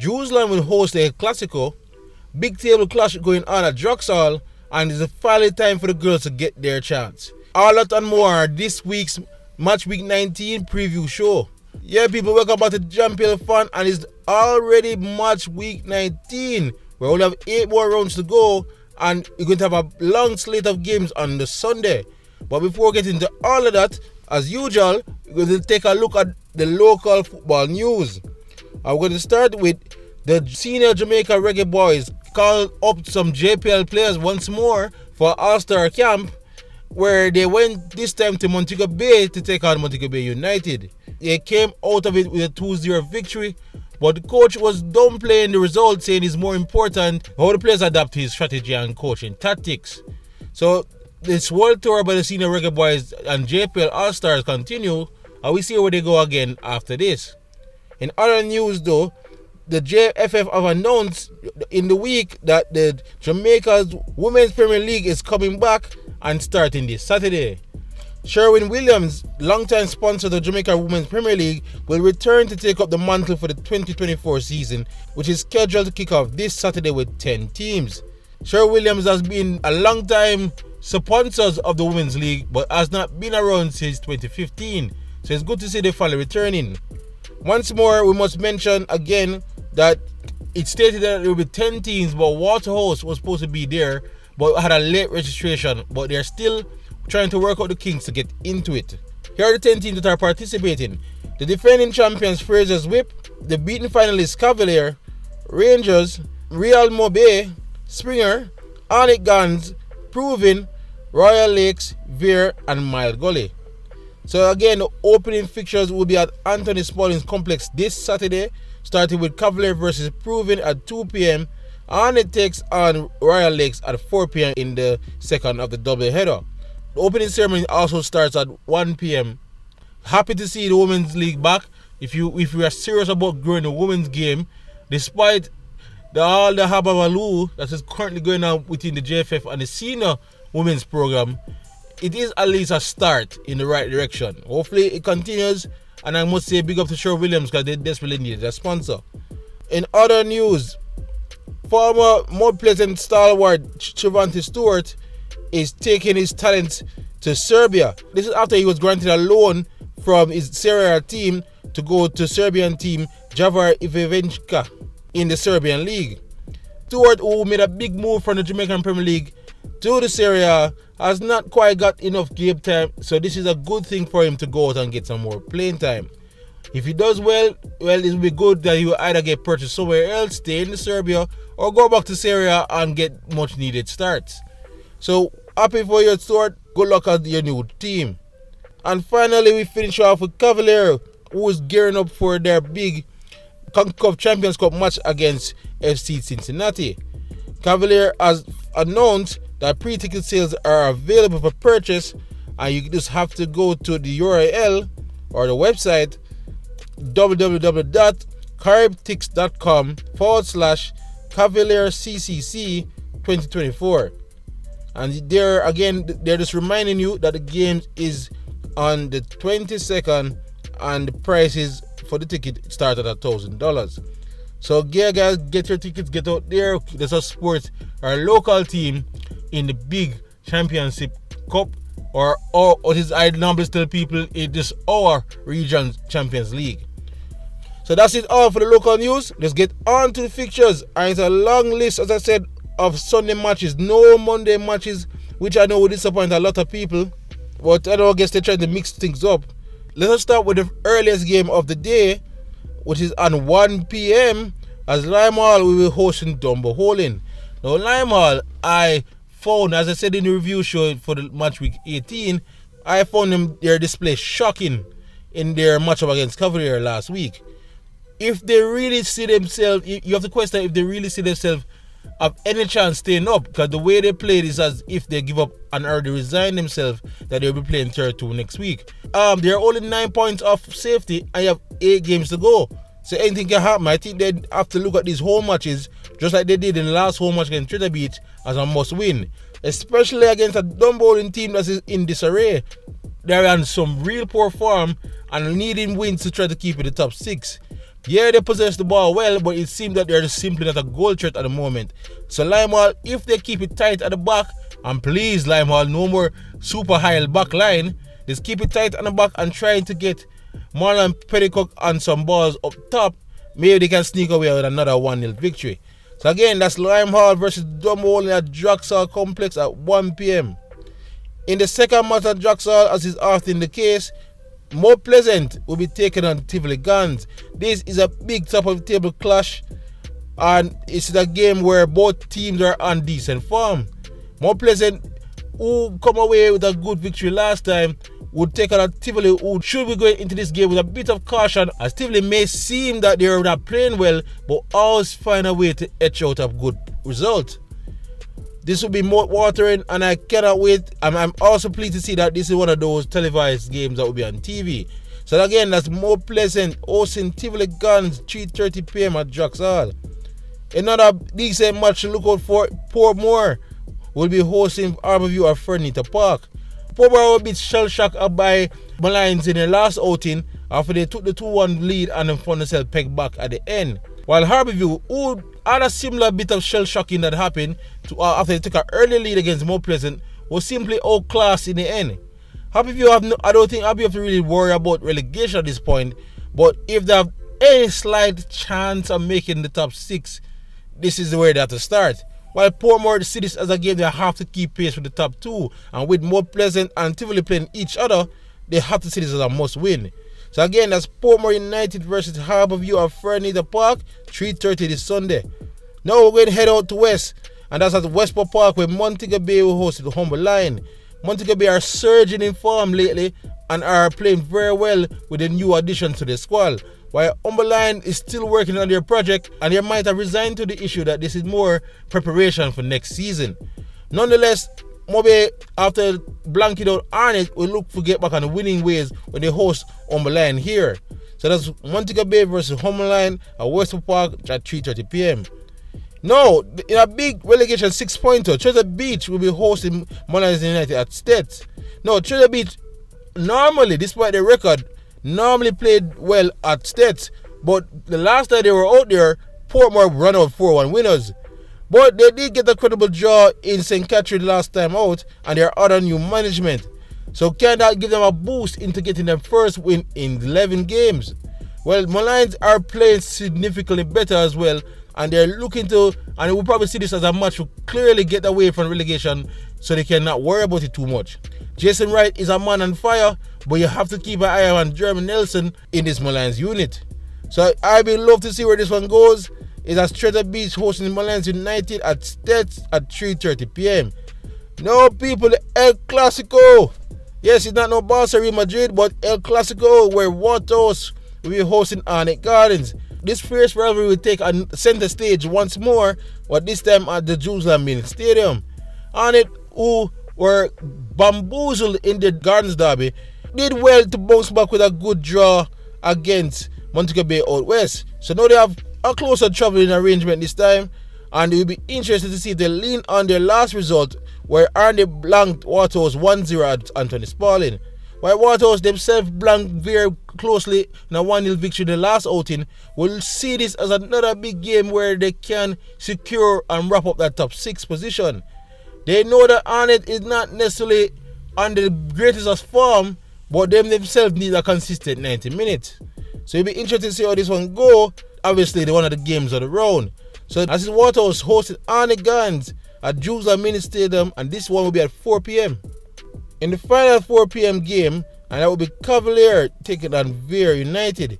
Jerusalem will host a Clasico, big table clash going on at Druxall, and it's finally time for the girls to get their chance. All that and more are this week's Match Week 19 preview show. Yeah, people, welcome back to Champion Fun, and it's already Match Week 19. We only have 8 more rounds to go, and you're going to have a long slate of games on the Sunday. But before we get into all of that, as usual, we're going to take a look at the local football news. I'm going to start with the senior Jamaica Reggae Boys called up some JPL players once more for All-Star Camp, where they went this time to Montego Bay to take on Montego Bay United. They came out of it with a 2-0 victory, but the coach was downplaying the result, saying it's more important how the players adapt to his strategy and coaching tactics. So this world tour by the senior Reggae Boys and JPL All-Stars continue, and we see where they go again after this. In other news though, the JFF have announced in the week that the Jamaica's Women's Premier League is coming back and starting this Saturday. Sherwin Williams, longtime sponsor of the Jamaica Women's Premier League, will return to take up the mantle for the 2024 season, which is scheduled to kick off this Saturday with 10 teams. Sherwin Williams has been a long-time sponsor of the Women's League, but has not been around since 2015, so it's good to see they finally returning. Once more, we must mention again that it stated that there will be 10 teams, but Waterhouse was supposed to be there, but had a late registration, but they're still trying to work out the kinks to get into it. Here are the 10 teams that are participating. The defending champions Fraser's Whip, the beaten finalists Cavalier, Rangers, Real Mobe, Springer, Arnett Guns, Proving, Royal Lakes, Vere and Mile Gully. So again, the opening fixtures will be at Anthony Spalding's Complex this Saturday, starting with Cavalier versus Proving at 2 p.m. Arnett takes on Royal Lakes at 4 p.m. in the second of the double header. The opening ceremony also starts at 1 p.m. Happy to see the Women's League back. If you are serious about growing the women's game, despite all the hababaloo that is currently going on within the JFF and the senior women's program, it is at least a start in the right direction. Hopefully it continues, and I must say big up to Sherwin Williams because they desperately needed a sponsor. In other news, former Mount Pleasant stalwart Trevante Stewart is taking his talents to Serbia. This is after he was granted a loan from his Serie A team to go to Serbian team Javar Ivevenčka in the Serbian league. Stewart, who made a big move from the Jamaican Premier League to the Serie A, has not quite got enough game time, so this is a good thing for him to go out and get some more playing time. If he does well, it will be good that he will either get purchased somewhere else, stay in Serbia, or go back to Serie A and get much needed starts. So happy for you, Stuart. Good luck at your new team. And finally, we finish off with Cavalier, who is gearing up for their big CONCACAF Champions Cup match against FC Cincinnati. Cavalier has announced that pre-ticket sales are available for purchase, and you just have to go to the URL or the website www.caribtix.com/Cavalier CCC 2024. And there again, they're just reminding you that the game is on the 22nd and the prices for the ticket start at $1,000. So yeah, guys, get your tickets, get out there. Let's us support our local team in the big championship cup, or what is I normally tell people, it is our region Champions League. So that's it all for the local news. Let's get on to the fixtures. And it's a long list, as I said, of Sunday matches, no Monday matches, which I know will disappoint a lot of people, but I guess they're trying to mix things up. Let us start with the earliest game of the day, which is on 1 p.m. as Lime Hall will be hosting Dumbo Holing. Now Lime Hall, I found, as I said in the review show for the match week 18, I found their display shocking in their matchup against Cavalier last week. If they really see themselves, you have to question if they really see themselves have any chance staying up, because the way they played is as if they give up and already resign themselves that they'll be playing Tier 2 next week. They're only 9 points off safety and you have 8 games to go. So anything can happen. I think they have to look at these home matches just like they did in the last home match against Trinidad Beach as a must win. Especially against a Dumbo team that is in disarray. They're on some real poor form and needing wins to try to keep in the top 6. Yeah, they possess the ball well, but it seems that they're simply not a goal threat at the moment. So Limehall, if they keep it tight at the back, and please Limehall, no more super high back line, just keep it tight on the back and trying to get Marlon Petticock on some balls up top, maybe they can sneak away with another 1-0 victory. So again, that's Limehall versus Dumbo at Draxall Complex at 1 p.m. In the second match at Draxall, as is often the case, More Pleasant will be taken on Tivoli Guns. This is a big top of the table clash, and it's a game where both teams are on decent form. More Pleasant, who come away with a good victory last time, would take on a Tivoli who should be going into this game with a bit of caution, as Tivoli may seem that they are not playing well, but always find a way to etch out a good result. This will be more watering, and I cannot wait. I'm also pleased to see that this is one of those televised games that will be on TV. So again, that's More Pleasant hosting Tivoli Guns, 3:30 p.m. at Draxall. Another decent match to look out for, Portmore will be hosting Harborview at Fernita Park. Portmore will be shell-shocked by Malines in their last outing after they took the 2-1 lead and then found themselves pegged back at the end. While Harborview, who had a similar bit of shell-shocking that happened after they took an early lead against More Pleasant, was simply outclassed in the end. Harborview, I don't think Harborview have to really worry about relegation at this point, but if they have any slight chance of making the top 6, this is the way they have to start. While Portmore see this as a game they have to keep pace with the top 2, and with More Pleasant and Tivoli playing each other, they have to see this as a must-win. So again, that's Portmore United versus Harborview at Fernita Park, 3:30 this Sunday. Now we're going to head out to West, and that's at Westport Park where Montego Bay will host the Humber Line. Montego Bay are surging in form lately and are playing very well with the new addition to the squad, while Humber Line is still working on their project, and they might have resigned to the issue that this is more preparation for next season. Nonetheless, Mobe, after blanking out Arnett, will look to get back on the winning ways when they host Humber Line here. So that's Montego Bay versus Humber Line at Westport Park at 3:30 p.m. Now, in a big relegation 6-pointer, Treasure Beach will be hosting Malines United at Stets. Now, Treasure Beach, normally, despite their record, normally played well at Stets, but the last time they were out there, Portmore ran out 4-1 winners. But they did get a credible draw in St. Catherine last time out, and they are under new management. So can that give them a boost into getting their first win in 11 games? Well, Malines are playing significantly better as well, and they're looking to, and we'll probably see this as a match to clearly get away from relegation so they cannot worry about it too much. Jason Wright is a man on fire, but you have to keep an eye on Jeremy Nelson in this Malines unit. So I'd be love to see where this one goes. It's at Treasure Beach hosting Malines United at Stets at 3:30 p.m. Now people, the El Clasico. Yes, it's not no Barca Real Madrid, but El Clasico, where Waterhouse will be hosting Arnett Gardens. This fierce rivalry will take a center stage once more, but this time at the Jerusalem Main Stadium. Arnett, who were bamboozled in the Gardens derby, did well to bounce back with a good draw against Montego Bay out west. So now they have a closer traveling arrangement this time, and it will be interesting to see if they lean on their last result, where Arnett blanked Waterhouse 1-0 at Anthony Sparling. While Waterhouse themselves blanked Vere closely in a 1-0 victory in the last outing, we'll see this as another big game where they can secure and wrap up that top 6 position. They know that Arnett is not necessarily on the greatest of form, but them themselves need a consistent 90 minutes. So it'll be interesting to see how this one go. Obviously, they're one of the games of the round. So as is Waterhouse hosted Arnett Gardens at Jerusalem Mini Stadium, and this one will be at 4 p.m. In the final 4 p.m. game, and that will be Cavalier taking on Vere United.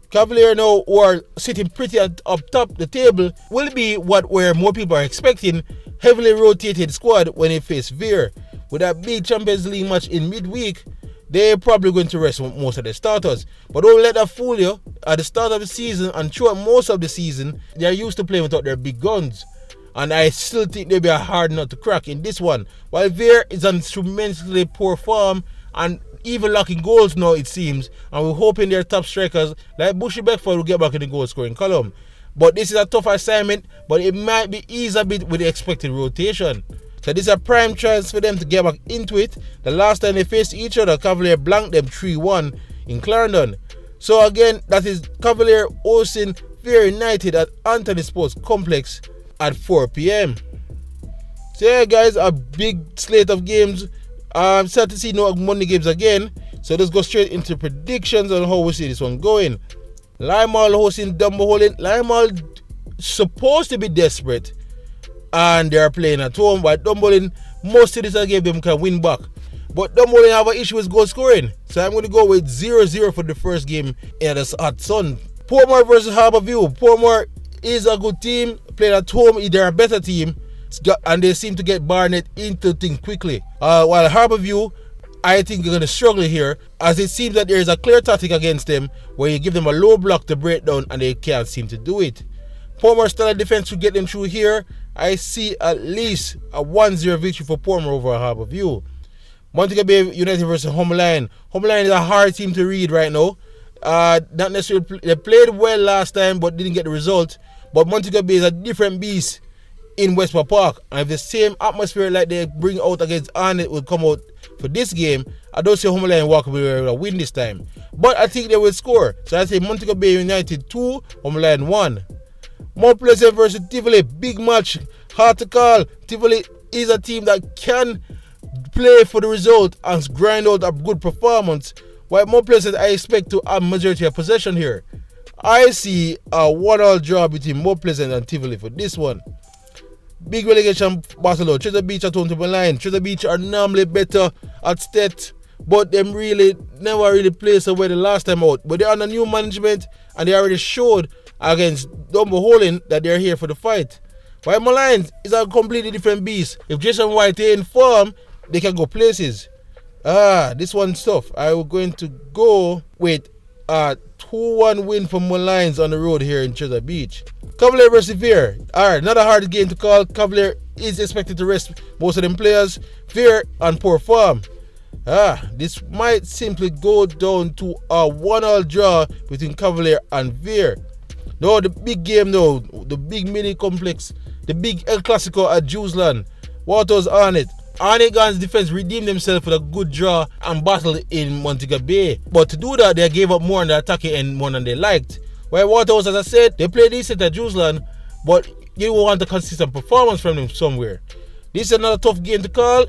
Cavalier now, who are sitting pretty up top the table, will be where more people are expecting, heavily rotated squad when they face Vere. With that big Champions League match in midweek, they're probably going to rest most of their starters. But don't let that fool you. At the start of the season and throughout most of the season, they're used to playing without their big guns. And I still think they'll be a hard nut to crack in this one. While Vere is on tremendously poor form and even lacking goals now, it seems. And we're hoping their top strikers like Bushy Beckford will get back in the goal scoring column. But this is a tough assignment, but it might be eased a bit with the expected rotation. So this is a prime chance for them to get back into it. The last time they faced each other, Cavalier blanked them 3-1 in Clarendon. So again, that is Cavalier hosting Vere United at Anthony Sports Complex at 4 p.m. So yeah guys, a big slate of games. I'm sad to see no Monday games again. So let's go straight into predictions on how we see this one going. Limeall hosting Dumbarton. Limeall supposed to be desperate and they are playing at home, but Dumbarton, most of this game them can win back. But Dumbarton have an issue with goal scoring. So I'm going to go with 0-0 for the first game in the hot sun. Portmore versus Harbourview. Portmore is a good team. Playing at home, they're a better team. And they seem to get Arnett into things quickly. While Harbourview, I think they're going to struggle here, as it seems that there is a clear tactic against them where you give them a low block to break down and they can't seem to do it. Portmore's style of defense will get them through here. I see at least a 1-0 victory for Portmore over Harbourview. Montego Bay United versus Homeline. Homeline is a hard team to read right now. Not necessarily they played well last time but didn't get the result. But Montego Bay is a different beast in Westport Park, and if the same atmosphere like they bring out against Arnett will come out for this game, I don't see Homeline walk away with a win this time. But I think they will score. So I say Montego Bay United 2, Homeline 1. Mount Pleasant versus Tivoli, big match, hard to call. Tivoli is a team that can play for the result and grind out a good performance. While Mount Pleasant, I expect to have majority of possession here. I see a 1-1 draw between Mount Pleasant and Tivoli for this one. Big relegation battle. Treasure Beach at home to Line. Treasure Beach are normally better at state, but them really never really played so well the last time out. But they're under new management and they already showed against Dumbarton that they're here for the fight. While Malines is a completely different beast. If Jason White is in form, they can go places. This one's tough. I'm going to go with a 2-1 win for Malines on the road here in Treasure Beach. Cavalier versus Vere. Alright, not a hard game to call. Cavalier is expected to rest most of them players. Vere on poor form. This might simply go down to a 1-1 draw between Cavalier and Vere. No, the big game though, the big mini complex, the big El Clasico at Jewsland. Waterhouse Arnett. Arnett Guns defense redeemed themselves with a good draw and battle in Montego Bay. But to do that, they gave up more on the attacking end more than they liked. While Waterhouse, as I said, they play decent at Jewsland, but you want a consistent performance from them somewhere. This is another tough game to call,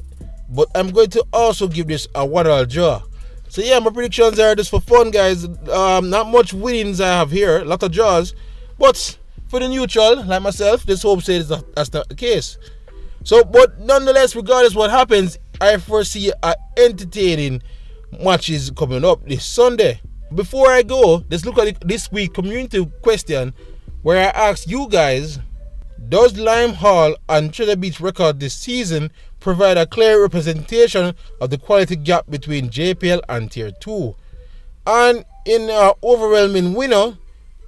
but I'm going to also give this a 1-1 draw. So yeah, my predictions are just for fun, guys. Not much wins I have here, a lot of draws. But for the neutral, like myself, this hope says that's not the case. So, but nonetheless, regardless what happens, I foresee entertaining matches coming up this Sunday. Before I go, let's look at this week's community question where I asked you guys, does Lime Hall and Treasure Beach record this season provide a clear representation of the quality gap between JPL and Tier 2? And in our overwhelming winner,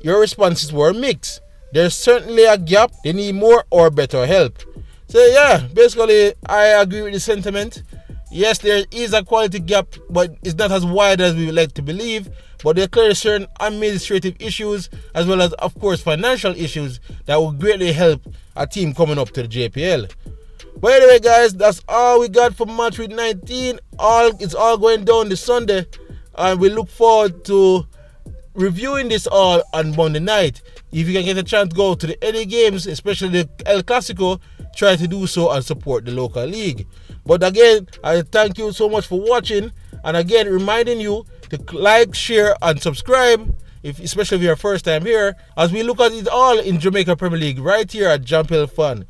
your responses were mixed. There's certainly a gap, they need more or better help. So yeah, basically I agree with the sentiment. Yes, there is a quality gap, but it's not as wide as we would like to believe. But there are clearly certain administrative issues as well as, of course, financial issues that will greatly help a team coming up to the JPL. But anyway, guys, that's all we got for match week 19. It's all going down this Sunday, and we look forward to reviewing this all on Monday night. If you can get a chance to go to the any games, especially the El Clasico, try to do so and support the local league. But again, I thank you so much for watching, and again reminding you to like, share and subscribe, especially if you're first time here, as we look at it all in Jamaica Premier League right here at Jamaica Fun.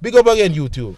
Big up again, YouTube.